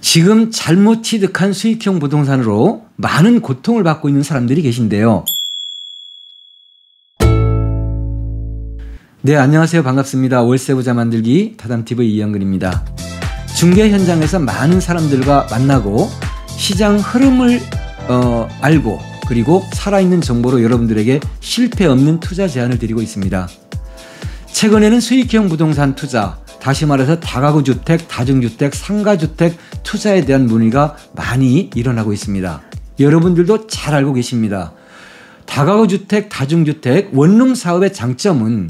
지금 잘못 취득한 수익형 부동산으로 많은 고통을 받고 있는 사람들이 계신데요. 네, 안녕하세요. 반갑습니다. 월세부자 만들기 다담TV 이영근입니다. 중개 현장에서 많은 사람들과 만나고 시장 흐름을 알고 그리고 살아있는 정보로 여러분들에게 실패 없는 투자 제안을 드리고 있습니다. 최근에는 수익형 부동산 투자, 다시 말해서 다가구 주택, 다중주택, 상가주택 투자에 대한 문의가 많이 일어나고 있습니다. 여러분들도 잘 알고 계십니다. 다가구 주택, 다중주택, 원룸 사업의 장점은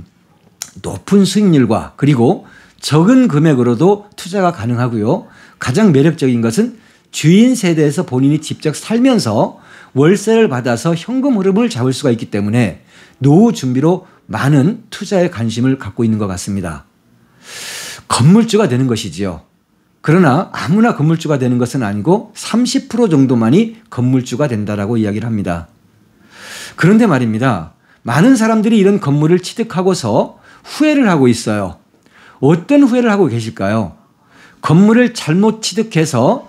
높은 수익률과 그리고 적은 금액으로도 투자가 가능하고요. 가장 매력적인 것은 주인 세대에서 본인이 직접 살면서 월세를 받아서 현금 흐름을 잡을 수가 있기 때문에 노후 준비로 많은 투자에 관심을 갖고 있는 것 같습니다. 건물주가 되는 것이지요. 그러나 아무나 건물주가 되는 것은 아니고 30% 정도만이 건물주가 된다라고 이야기를 합니다. 그런데 말입니다. 많은 사람들이 이런 건물을 취득하고서 후회를 하고 있어요. 어떤 후회를 하고 계실까요? 건물을 잘못 취득해서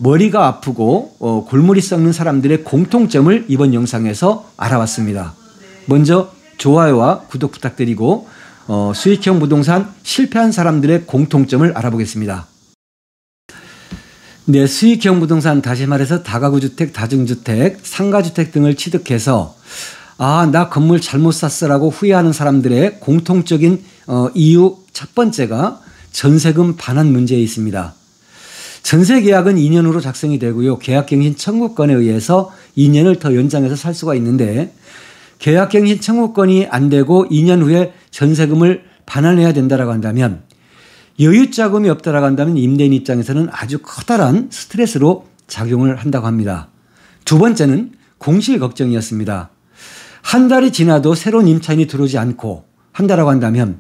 머리가 아프고 골머리 썩는 사람들의 공통점을 이번 영상에서 알아봤습니다. 먼저 좋아요와 구독 부탁드리고 수익형 부동산 실패한 사람들의 공통점을 알아보겠습니다. 네, 수익형 부동산, 다시 말해서 다가구 주택, 다중주택, 상가주택 등을 취득해서 나 건물 잘못 샀어라고 후회하는 사람들의 공통적인 이유 첫 번째가 전세금 반환 문제에 있습니다. 전세 계약은 2년으로 작성이 되고요. 계약갱신 청구권에 의해서 2년을 더 연장해서 살 수가 있는데 계약갱신 청구권이 안 되고 2년 후에 전세금을 반환해야 된다라고 한다면 여유자금이 없다라고 한다면 임대인 입장에서는 아주 커다란 스트레스로 작용을 한다고 합니다. 두 번째는 공실 걱정이었습니다. 한 달이 지나도 새로운 임차인이 들어오지 않고 한다라고 한다면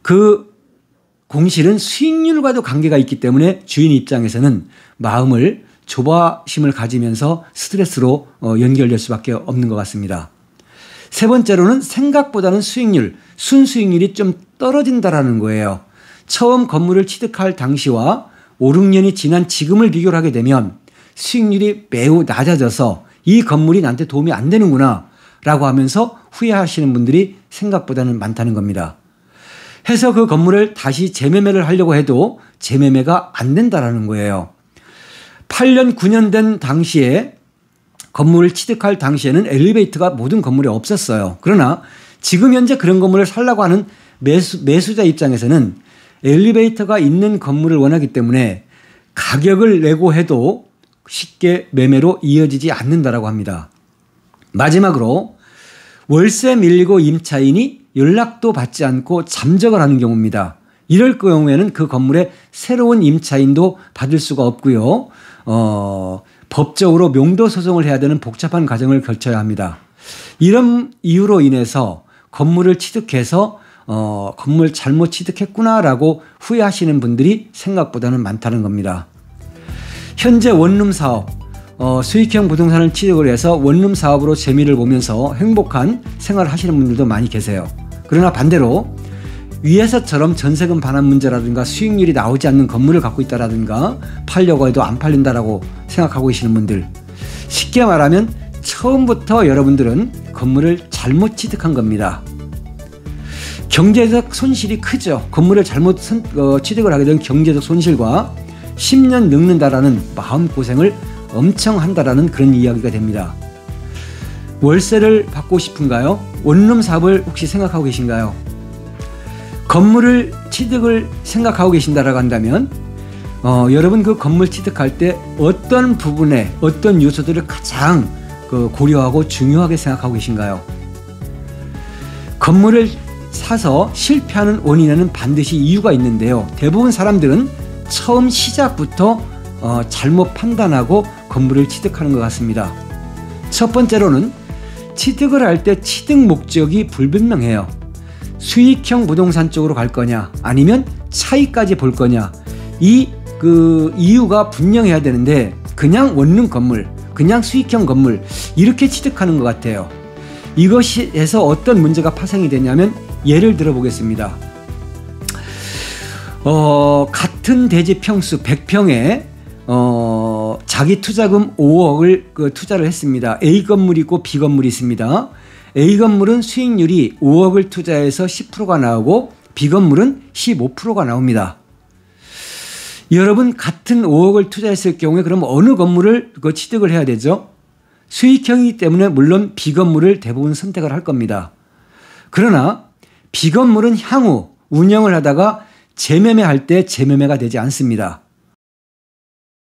그 공실은 수익률과도 관계가 있기 때문에 주인 입장에서는 마음을 조바심을 가지면서 스트레스로 연결될 수밖에 없는 것 같습니다. 세 번째로는 생각보다는 수익률, 순수익률이 좀 떨어진다라는 거예요. 처음 건물을 취득할 당시와 5, 6년이 지난 지금을 비교를 하게 되면 수익률이 매우 낮아져서 이 건물이 나한테 도움이 안 되는구나 라고 하면서 후회하시는 분들이 생각보다는 많다는 겁니다. 해서 그 건물을 다시 재매매를 하려고 해도 재매매가 안 된다라는 거예요. 8년, 9년 된 당시에 건물을 취득할 당시에는 엘리베이터가 모든 건물에 없었어요. 그러나 지금 현재 그런 건물을 살려고 하는 매수자 입장에서는 엘리베이터가 있는 건물을 원하기 때문에 가격을 내고 해도 쉽게 매매로 이어지지 않는다라고 합니다. 마지막으로 월세 밀리고 임차인이 연락도 받지 않고 잠적을 하는 경우입니다. 이럴 경우에는 그 건물에 새로운 임차인도 받을 수가 없고요. 법적으로 명도 소송을 해야 되는 복잡한 과정을 거쳐야 합니다. 이런 이유로 인해서 건물을 취득해서 건물 잘못 취득했구나라고 후회하시는 분들이 생각보다는 많다는 겁니다. 현재 원룸 사업, 수익형 부동산을 취득을 해서 원룸 사업으로 재미를 보면서 행복한 생활을 하시는 분들도 많이 계세요. 그러나 반대로 위에서처럼 전세금 반환 문제라든가 수익률이 나오지 않는 건물을 갖고 있다라든가 팔려고 해도 안 팔린다라고 생각하고 계시는 분들, 쉽게 말하면 처음부터 여러분들은 건물을 잘못 취득한 겁니다. 경제적 손실이 크죠. 건물을 잘못 취득을 하게 된 경제적 손실과 10년 늙는다라는 마음고생을 엄청 한다라는 그런 이야기가 됩니다. 월세를 받고 싶은가요? 원룸 사업을 혹시 생각하고 계신가요? 건물을 취득을 생각하고 계신다라고 한다면 여러분 그 건물 취득할 때 어떤 부분에 어떤 요소들을 가장 고려하고 중요하게 생각하고 계신가요? 건물을 사서 실패하는 원인에는 반드시 이유가 있는데요. 대부분 사람들은 처음 시작부터 잘못 판단하고 건물을 취득하는 것 같습니다. 첫 번째로는 취득을 할 때 취득 목적이 불분명해요. 수익형 부동산 쪽으로 갈 거냐 아니면 차익까지 볼 거냐, 그 이유가 분명해야 되는데 그냥 원룸 건물, 그냥 수익형 건물 이렇게 취득하는 것 같아요. 이것에서 어떤 문제가 파생이 되냐면 예를 들어 보겠습니다. 같은 대지 평수 100평에 자기 투자금 5억을 그 투자를 했습니다. A 건물이 있고 B 건물이 있습니다. A 건물은 수익률이 5억을 투자해서 10%가 나오고 B 건물은 15%가 나옵니다. 여러분 같은 5억을 투자했을 경우에 그럼 어느 건물을 그 취득을 해야 되죠? 수익형이기 때문에 물론 B 건물을 대부분 선택을 할 겁니다. 그러나 B 건물은 향후 운영을 하다가 재매매할 때 재매매가 되지 않습니다.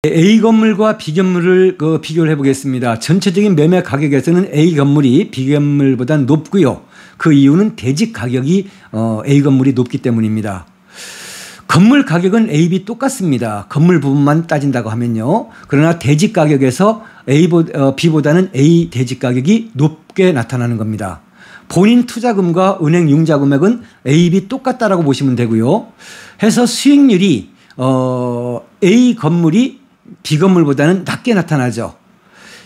A 건물과 B 건물을 비교를 해보겠습니다. 전체적인 매매 가격에서는 A 건물이 B 건물보다 높고요. 그 이유는 대지 가격이 A 건물이 높기 때문입니다. 건물 가격은 A, B 똑같습니다. 건물 부분만 따진다고 하면요. 그러나 대지 가격에서 B보다는 A 대지 가격이 높게 나타나는 겁니다. 본인 투자금과 은행 융자 금액은 A, B 똑같다라고 보시면 되고요. 해서 수익률이 A 건물이 B 건물보다는 낮게 나타나죠.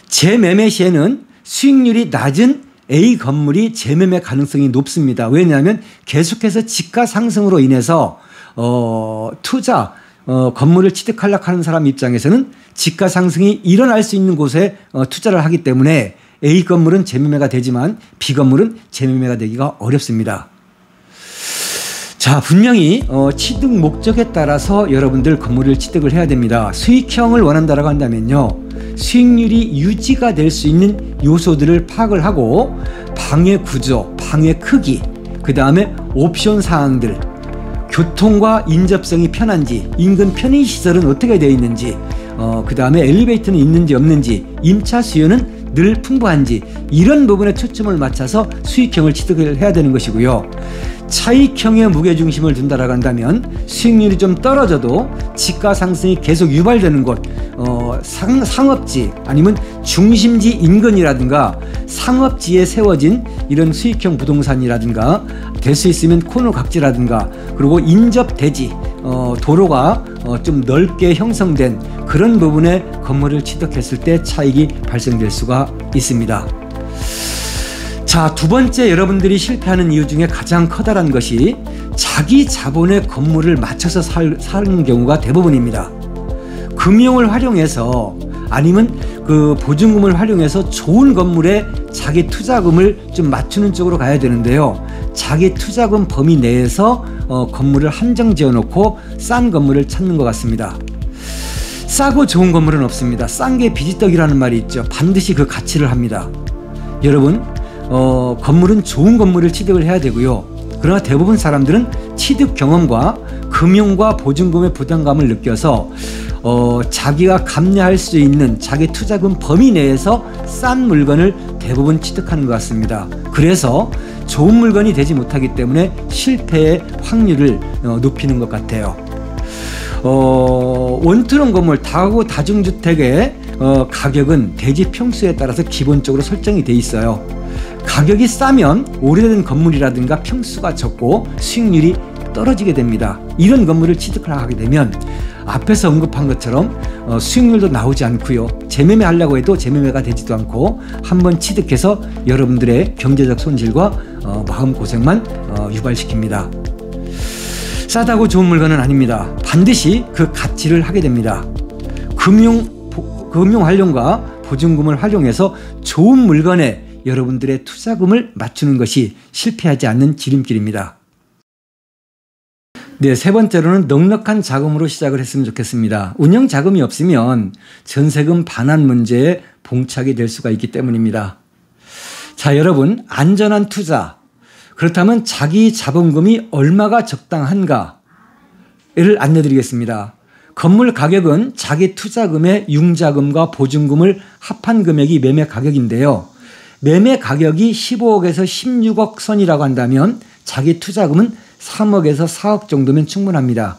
재매매 시에는 수익률이 낮은 A 건물이 재매매 가능성이 높습니다. 왜냐하면 계속해서 지가 상승으로 인해서 건물을 취득하려고 하는 사람 입장에서는 지가 상승이 일어날 수 있는 곳에 투자를 하기 때문에 A 건물은 재매매가 되지만 B 건물은 재매매가 되기가 어렵습니다. 자, 분명히 취득 목적에 따라서 여러분들 건물을 취득을 해야 됩니다. 수익형을 원한다고 한다면요. 수익률이 유지가 될 수 있는 요소들을 파악을 하고 방의 구조, 방의 크기, 그 다음에 옵션 사항들, 교통과 인접성이 편한지, 인근 편의시설은 어떻게 되어 있는지, 그 다음에 엘리베이터는 있는지 없는지, 임차 수요는 늘 풍부한지, 이런 부분에 초점을 맞춰서 수익형을 취득을 해야 되는 것이고요. 차익형의 무게중심을 둔다라고 한다면 수익률이 좀 떨어져도 지가 상승이 계속 유발되는 곳, 상업지 아니면 중심지 인근이라든가 상업지에 세워진 이런 수익형 부동산이라든가 될 수 있으면 코너 각지라든가 그리고 인접 대지, 도로가 좀 넓게 형성된 그런 부분에 건물을 취득했을 때 차익이 발생될 수가 있습니다. 자, 두 번째 여러분들이 실패하는 이유 중에 가장 커다란 것이 자기 자본의 건물을 맞춰서 사는 경우가 대부분입니다. 금융을 활용해서 아니면 그 보증금을 활용해서 좋은 건물에 자기 투자금을 좀 맞추는 쪽으로 가야 되는데요. 자기 투자금 범위 내에서 건물을 한정 지어놓고 싼 건물을 찾는 것 같습니다. 싸고 좋은 건물은 없습니다. 싼 게 비지떡이라는 말이 있죠. 반드시 그 가치를 합니다. 여러분, 건물은 좋은 건물을 취득을 해야 되고요. 그러나 대부분 사람들은 취득 경험과 금융과 보증금의 부담감을 느껴서 자기가 감내할 수 있는 자기 투자금 범위 내에서 싼 물건을 대부분 취득하는 것 같습니다. 그래서 좋은 물건이 되지 못하기 때문에 실패의 확률을 높이는 것 같아요. 원투룸 건물, 다가구 다중주택의 가격은 대지 평수에 따라서 기본적으로 설정이 돼 있어요. 가격이 싸면 오래된 건물이라든가 평수가 적고 수익률이 떨어지게 됩니다. 이런 건물을 취득을 하게 되면 앞에서 언급한 것처럼 수익률도 나오지 않고요. 재매매 하려고 해도 재매매가 되지도 않고 한번 취득해서 여러분들의 경제적 손실과 마음고생만 유발시킵니다. 싸다고 좋은 물건은 아닙니다. 반드시 그 가치를 하게 됩니다. 금융 활용과 보증금을 활용해서 좋은 물건에 여러분들의 투자금을 맞추는 것이 실패하지 않는 지름길입니다. 네, 세 번째로는 넉넉한 자금으로 시작을 했으면 좋겠습니다. 운영 자금이 없으면 전세금 반환 문제에 봉착이 될 수가 있기 때문입니다. 자, 여러분, 안전한 투자. 그렇다면 자기 자본금이 얼마가 적당한가를 안내드리겠습니다. 건물 가격은 자기 투자금의 융자금과 보증금을 합한 금액이 매매 가격인데요. 매매 가격이 15억에서 16억 선이라고 한다면 자기 투자금은 3억에서 4억 정도면 충분합니다.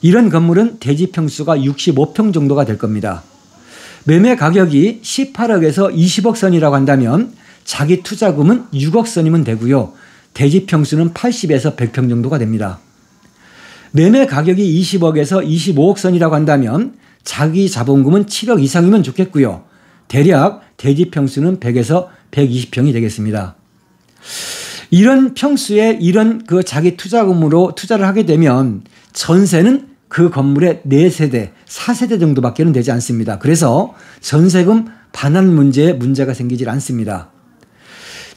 이런 건물은 대지 평수가 65평 정도가 될 겁니다. 매매 가격이 18억에서 20억 선이라고 한다면 자기 투자금은 6억 선이면 되고요. 대지 평수는 80에서 100평 정도가 됩니다. 매매 가격이 20억에서 25억 선이라고 한다면 자기 자본금은 7억 이상이면 좋겠고요. 대략 대지 평수는 100에서 120평이 되겠습니다. 이런 평수에 이런 그 자기 투자금으로 투자를 하게 되면 전세는 그 건물의 4세대, 4세대 정도밖에는 되지 않습니다. 그래서 전세금 반환 문제가 생기질 않습니다.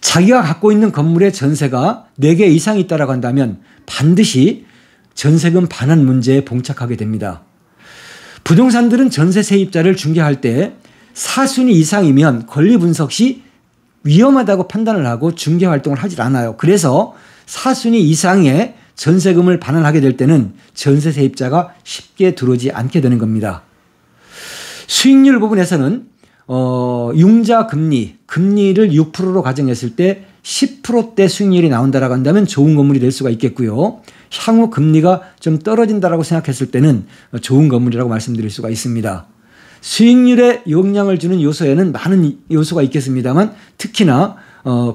자기가 갖고 있는 건물의 전세가 4개 이상이 있다고 한다면 반드시 전세금 반환 문제에 봉착하게 됩니다. 부동산들은 전세 세입자를 중개할 때 4순위 이상이면 권리 분석 시 위험하다고 판단을 하고 중개 활동을 하질 않아요. 그래서 4순위 이상의 전세금을 반환하게 될 때는 전세 세입자가 쉽게 들어오지 않게 되는 겁니다. 수익률 부분에서는 융자 금리를 6%로 가정했을 때 10%대 수익률이 나온다라고 한다면 좋은 건물이 될 수가 있겠고요. 향후 금리가 좀 떨어진다라고 생각했을 때는 좋은 건물이라고 말씀드릴 수가 있습니다. 수익률에 영향을 주는 요소에는 많은 요소가 있겠습니다만 특히나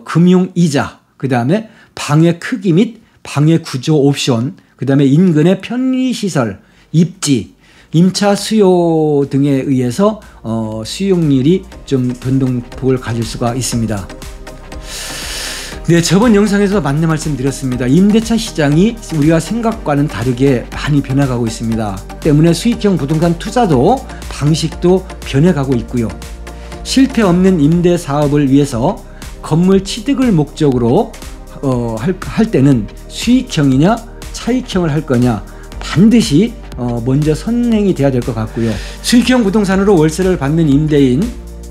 금융 이자, 그다음에 방의 크기 및 방의 구조 옵션, 그다음에 인근의 편의시설, 입지, 임차 수요 등에 의해서 수익률이 좀 변동폭을 가질 수가 있습니다. 네, 저번 영상에서 맞는 말씀 드렸습니다. 임대차 시장이 우리가 생각과는 다르게 많이 변해가고 있습니다. 때문에 수익형 부동산 투자도 방식도 변해가고 있고요. 실패 없는 임대 사업을 위해서 건물 취득을 목적으로 할 때는 수익형이냐 차익형을 할 거냐 반드시 먼저 선행이 돼야 될 것 같고요. 수익형 부동산으로 월세를 받는 임대인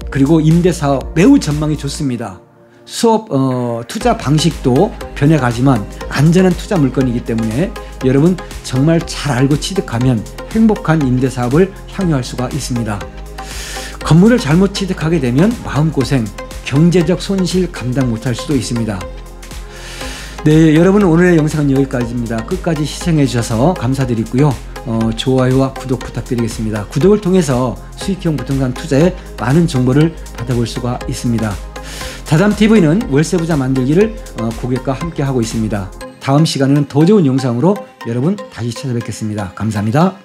그리고 임대사업 매우 전망이 좋습니다. 투자 방식도 변해가지만 안전한 투자 물건이기 때문에 여러분 정말 잘 알고 취득하면 행복한 임대사업을 향유할 수가 있습니다. 건물을 잘못 취득하게 되면 마음고생, 경제적 손실 감당 못할 수도 있습니다. 네, 여러분 오늘의 영상은 여기까지입니다. 끝까지 시청해 주셔서 감사드리고요. 좋아요와 구독 부탁드리겠습니다. 구독을 통해서 수익형 부동산 투자에 많은 정보를 받아볼 수가 있습니다. 다담TV는 월세부자 만들기를 고객과 함께 하고 있습니다. 다음 시간에는 더 좋은 영상으로 여러분 다시 찾아뵙겠습니다. 감사합니다.